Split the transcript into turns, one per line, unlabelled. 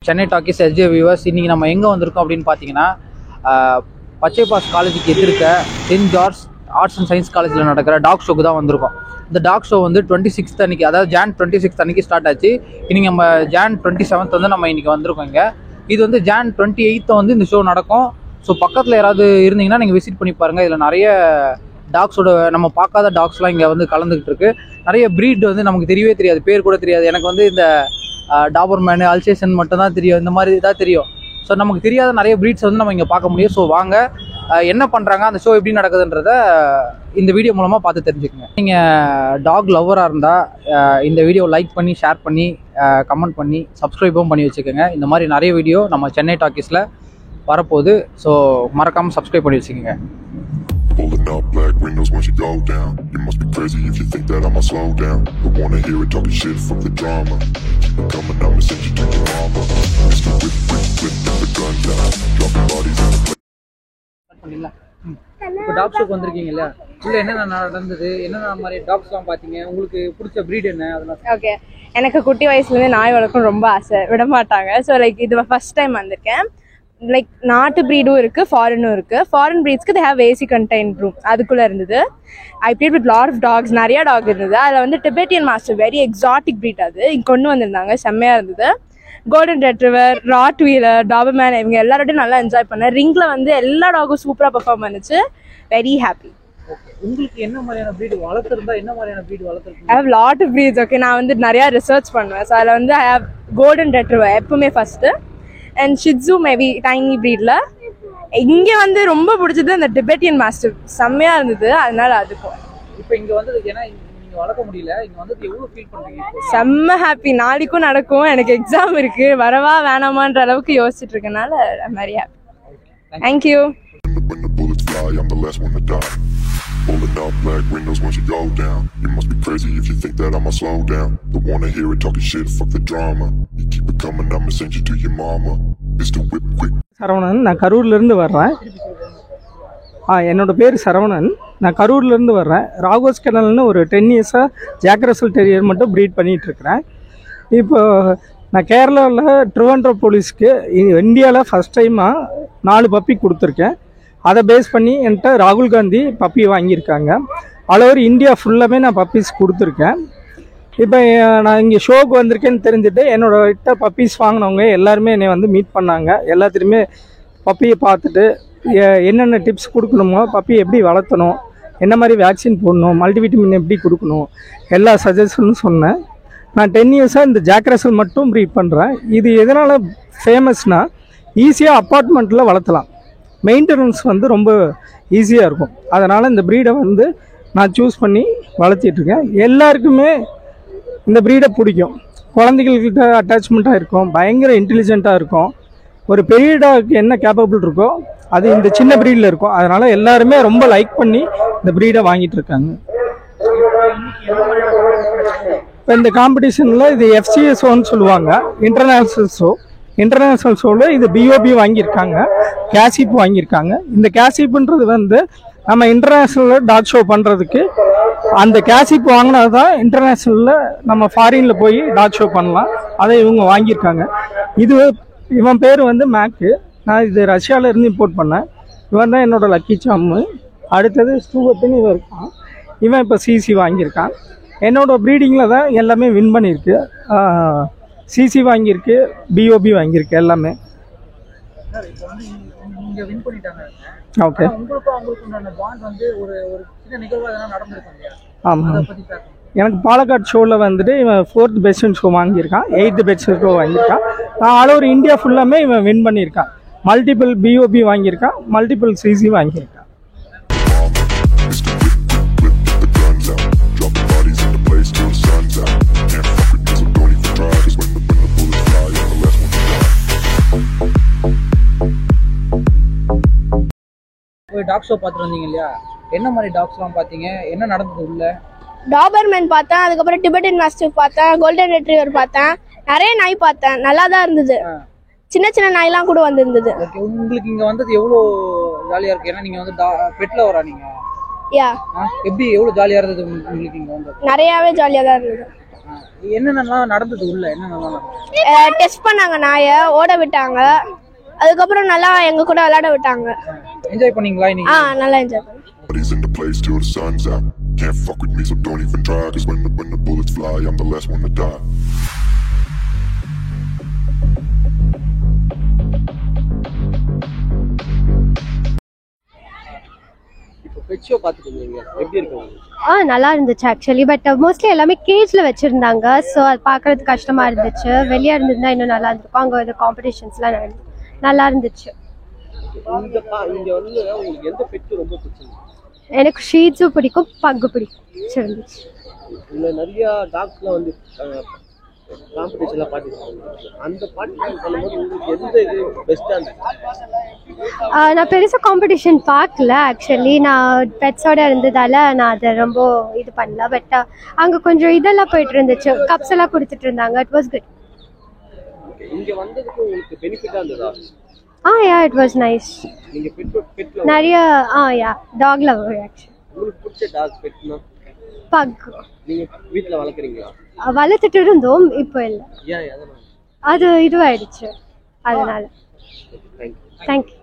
Chennai talkies SJ viewers, இன்றைக்கி நம்ம எங்கே வந்திருக்கோம் அப்படின்னு பார்த்தீங்கன்னா, பச்சைபாஸ் காலேஜுக்கு எதிர்க்க Saint George arts and science காலேஜில் நடக்கிற டாக் ஷோக்கு தான் வந்திருக்கோம். இந்த டாக் ஷோ வந்து 26th அன்றைக்கி, அதாவது Jan 26th அன்றைக்கி ஸ்டார்ட் ஆச்சு. இன்றைக்கி நம்ம Jan 27th வந்து நம்ம இன்றைக்கி வந்திருக்கோம். இங்கே இது வந்து Jan 28th வந்து இந்த ஷோ நடக்கும். ஸோ பக்கத்தில் யாராவது இருந்தீங்கன்னா நீங்கள் விசிட் பண்ணி பாருங்கள். இதில் நிறைய டாக்ஸோட நம்ம பார்க்காத டாக்ஸ்லாம் இங்கே வந்து கலந்துக்கிட்டு இருக்கு. நிறைய ப்ரீட் வந்து நமக்கு தெரியவே தெரியாது, பேர் கூட தெரியாது. எனக்கு வந்து இந்த டாபர்மேனு, அல்சேஷன் மட்டும் தான் தெரியும், இந்த மாதிரி தான் தெரியும். ஸோ நமக்கு தெரியாத நிறைய ப்ரீட்ஸ் வந்து நம்ம இங்கே பார்க்க முடியும். ஸோ வாங்க, என்ன பண்ணுறாங்க, அந்த ஷோ எப்படி நடக்குதுன்றத இந்த வீடியோ மூலமாக பார்த்து தெரிஞ்சுக்கங்க. நீங்கள் டாக் லவ்வராக இருந்தால் இந்த வீடியோ லைக் பண்ணி, ஷேர் பண்ணி, கமெண்ட் பண்ணி, சப்ஸ்கிரைபும் பண்ணி வச்சுக்கோங்க. இந்த மாதிரி நிறைய வீடியோ நம்ம சென்னை டாக்கீஸில் வரப்போகுது. ஸோ மறக்காமல் சப்ஸ்கிரைப் பண்ணி வச்சுக்கோங்க.
Pulling up black windows once you go down. You must be crazy if you think that I'ma slow down. Don't wanna hear it talking shit, fuck the drama. Keep it coming, I'ma send you to your mama. Mr. Whip, whip, whip, put the guns out. Dropping bodies in the
பண்ணிடலாம். இப்போ talk ஷோக்கு வந்திருக்கீங்க இல்லையா, இல்லை என்னென்ன நடந்தது, என்னென்ன மாதிரி டாக்ஸ்லாம் பார்த்தீங்க, உங்களுக்கு பிடிச்ச ப்ரீட் என்ன, அதெல்லாம்?
ஓகே, எனக்கு குட்டி வயசுலேருந்து நாய் வளர்க்கணும் ரொம்ப ஆசை, விட மாட்டாங்க. ஸோ லைக் இது ஃபர்ஸ்ட் டைம் வந்திருக்கேன். லைக் நாட்டு ப்ரீடும் இருக்குது, ஃபாரினும் இருக்குது. ஃபாரின் ப்ரீட்ஸ்க்கு they have AC contained room, அதுக்குள்ளே இருந்தது. I played with lot of dogs, நிறையா டாக் இருந்தது. அதில் வந்து Tibetan master, very exotic breed, அது இங்கே கொண்டு வந்திருந்தாங்க, செம்மையாக இருந்தது. Golden retriever, Rottweiler, Doberman, இவங்க எல்லாரோடையும் நல்லா என்ஜாய் பண்ணேன். ரிங்கில் வந்து எல்லா டாகும் சூப்பராக பெர்ஃபார்ம் பண்ணுச்சு. Very happy.
உங்களுக்கு என்ன மாதிரியான ப்ரீட் வளர்த்துருந்தா, என்ன மாதிரியான ப்ரீட் வளர்த்துருக்கு?
I have lot of breeds. Okay, நான் வந்து நிறையா ரிசர்ச் பண்ணுவேன். ஸோ அதில் வந்து ஐ ஹவ் கோல்டன் ரெட்ரிவர் எப்பவுமே first, and shih tzu maybe tiny ப்ரீடில். இங்கே வந்து ரொம்ப பிடிச்சது அந்த டிபெட்டியன் மாஸ்டிஃப், செம்மையாக இருந்தது. அதனால அதுக்கும்
இப்போ இங்கே வந்து ஏன்னா நீங்கள் வளர்க்க முடியல, இங்கே வந்து எவ்வளோ ஃபீல் பண்ணுறீங்க?
செம்ம ஹாப்பி. நாளைக்கும் நடக்கும், எனக்கு எக்ஸாம் இருக்குது, வரவா வேணாமான்ற அளவுக்கு யோசிச்சுட்டு இருக்கனால very happy. Thank you.
When the bullets fly, I'm the last one to die. Pulling up black windows once you go down. You must be crazy if you think that I'ma slow down. Don't wanna hear it talking shit, fuck the drama. You keep it coming, I'ma send you to your mama. Mr. Whip, quick.
Saravanan, நான் கரூர்லேருந்து வர்றேன். என்னோடய பேர் சரவணன், நான் கரூர்லேருந்து வர்றேன். ராகோஸ் கெனல்னு ஒரு 10 இயர்ஸாக jack Russell terrier மட்டும் breed பண்ணிகிட்ருக்கிறேன். இப்போ நான் கேரளாவில் ட்ரிவாண்ட்ரம் போலீஸ்க்கு இந்தியாவில் ஃபஸ்ட் டைமாக 4 பப்பி கொடுத்துருக்கேன். அதை பேஸ் பண்ணி என்கிட்ட ராகுல் காந்தி பப்பி வாங்கியிருக்காங்க. ஆல் ஓவர் இந்தியா ஃபுல்லாமே நான் பப்பீஸ் கொடுத்துருக்கேன். இப்போ நான் இங்கே ஷோக்கு வந்திருக்கேன்னு தெரிஞ்சுட்டு என்னோடய பப்பீஸ் வாங்கினவங்க எல்லாருமே என்னை வந்து மீட் பண்ணாங்க. எல்லாத்துலேயுமே பப்பியை பார்த்துட்டு என்னென்ன டிப்ஸ் கொடுக்கணுமோ, பப்பி எப்படி வளர்த்தணும், என்ன மாதிரி வேக்சின் போடணும், மல்டிவிட்டமின் எப்படி கொடுக்கணும், எல்லா சஜஷனும் சொன்னேன். நான் 10 இயர்ஸாக இந்த ஜாக் ரசல் மட்டும் ப்ரீட் பண்ணுறேன். இது எதனால் ஃபேமஸ்னால், ஈஸியாக அப்பார்ட்மெண்ட்டில் வளர்த்தலாம், மெயின்டெனன்ஸ் வந்து ரொம்ப ஈஸியாக இருக்கும். அதனால் இந்த ப்ரீடை வந்து நான் சூஸ் பண்ணி வளர்த்திட்ருக்கேன். எல்லாருக்குமே இந்த ப்ரீடை பிடிக்கும். குழந்தைகள்கிட்ட அட்டாச்மெண்ட்டாக இருக்கும், பயங்கர இன்டெலிஜென்ட்டாக இருக்கும். ஒரு பெரிய டாக்கு என்ன கேப்பபிள் இருக்கோ அது இந்த சின்ன ப்ரீடில் இருக்கும். அதனால் எல்லாருமே ரொம்ப லைக் பண்ணி இந்த ப்ரீடை வாங்கிட்டு இருக்காங்க. இப்போ இந்த காம்படிஷனில் இது FCSOன்னு சொல்லுவாங்க, இன்டர்நேஷ்னல் ஷோ. இன்டர்நேஷ்னல் ஷோவில் இது BOB வாங்கியிருக்காங்க, கேசிப் வாங்கியிருக்காங்க. இந்த கேசிப்புன்றது வந்து நம்ம இன்டர்நேஷ்னலில் டாக் ஷோ பண்ணுறதுக்கு அந்த கேசிப் வாங்கினது தான் இன்டர்நேஷ்னலில் நம்ம ஃபாரினில் போய் டாக் ஷோ பண்ணலாம். அதை இவங்க வாங்கியிருக்காங்க. இவன் பேர் வந்து மேக்கு. நான் இது ரஷ்யாவிலேருந்து இம்போர்ட் பண்ணேன். இவன் தான் என்னோடய லக்கி சாம்மு. அடுத்தது ஸ்டூவத்துன்னு இவன் இருக்கான். இவன் இப்போ சிசி வாங்கியிருக்கான். என்னோடய ப்ரீடிங்கில் தான் எல்லாமே வின் பண்ணியிருக்கு. சிசி வாங்கியிருக்கு, BOB வாங்கியிருக்கு, எல்லாமே. ஓகே, ஆமாம். எனக்கு பாலக்காடு ஷோவில் வந்துட்டு இவன் 4th பெஸ்ட் ஷோ வாங்கியிருக்கான், 8th பெஸ்ட் ஷோ வாங்கியிருக்கான். நான் ஆல் ஓவர் இந்தியா ஃபுல்லாமே இவன் வின் பண்ணியிருக்கான். மல்டிபிள் BOB வாங்கியிருக்கான், மல்டிபிள் சிசி வாங்கியிருக்கான்.
டாக் ஷோ பார்த்துட்டு வந்தீங்க இல்லையா, என்ன மாதிரி டாக்ஸ்லாம் பார்த்தீங்க, என்ன நடந்தது உள்ள?
டாபர்மேன் பார்த்தேன், அதுக்கப்புறம் டிபெட்டியன் மாஸ்டிஃப் பார்த்தேன், கோல்டன் ரெட்ரீவர் பார்த்தேன், நிறைய நாய் பார்த்தேன். நல்லா தான் இருந்தது. சின்ன சின்ன நாயெல்லாம் கூட வந்துருந்தது.
உங்களுக்கு இங்கே வந்தது எவ்வளோ ஜாலியாக இருக்கு? ஏன்னா நீங்கள் வந்து பெட்டில் வரா நீங்கள்?
யா,
எப்படி எவ்வளோ ஜாலியாக இருந்தது உங்களுக்கு இங்கே வந்தது?
நிறையாவே ஜாலியாக தான் இருந்தது.
என்னென்னலாம் நடந்தது உள்ள? என்னென்னலாம்
டெஸ்ட் பண்ணாங்க நாயை, ஓட விட்டாங்க. அதுக்கப்புறம் நல்லா எங்க கூட விளையாட விட்டாங்க.
என்ஜாய் பண்ணீங்களா இன்னைக்கு?
நல்லா என்ஜாய் பண்ணேன்.
Nobody's in the place till the sun's out. Can't fuck with me, so don't even try. Cause when the bullets fly, I'm the last one to die.
பெட்ஷோ பார்த்துட்டு இருந்தீங்க, எப்படி இருக்கு?
நல்லா இருந்துச்சு ஆக்சுவலி. பட் மோஸ்ட்லி எல்லாமே கேஜ்ல வச்சிருந்தாங்க. So அது பார்க்கறது கஷ்டமா இருந்துச்சு. வெளியே இருந்திருந்தா இன்னும் நல்லா இருந்திருக்கும். அங்கே வந்து காம்படிஷன்ஸ்லாம் நல்லா இருந்துச்சு.
இங்க வந்து உங்களுக்கு எந்த பெட் ரொம்ப பிடிச்சிருந்துச்சு?
எனக்கு ஷீட்ஸும் பிடிக்கும், பக்கு பிடிச்சிருந்துச்சு.
இதுல நிறைய டாக்ஸ்லாம் வந்து காம்படிஷன்ல பார்ட்டிசிபேட் அந்த பார்ட்டிசிபேட் பண்ணும்போது உங்களுக்கு எந்த இது பெஸ்டா இருந்துச்சு?
நான் பெருசாக காம்படிஷன் பார்க்கல ஆக்சுவலி. நான் பெட்ஸோட இருந்ததால நான் அதை ரொம்ப இது பண்ணல. பட் அங்கே கொஞ்சம் இதெல்லாம் போயிட்டு இருந்துச்சு, கப்ஸ் எல்லாம் கொடுத்துட்டு இருந்தாங்க. It was good.
இங்க வந்ததுக்கு உங்களுக்கு பெனிஃபிட்டா இருந்ததா?
யா, இட் வாஸ் நைஸ்.
நீங்க பெட்ல
நிறைய யா டாக் லவர் ஆக்சுவலி.
உங்களுக்கு பிடிச்ச டாக் பெட்னா?
பக்.
நீங்க வீட்ல வளர்க்குறீங்களா?
வளர்த்துட்டு இருந்தோம், இப்போ இல்லை.
ஏன் எதனால?
அது இதுவாயிடுச்சு அதனால.
தேங்க்யூ.
தேங்க்யூ.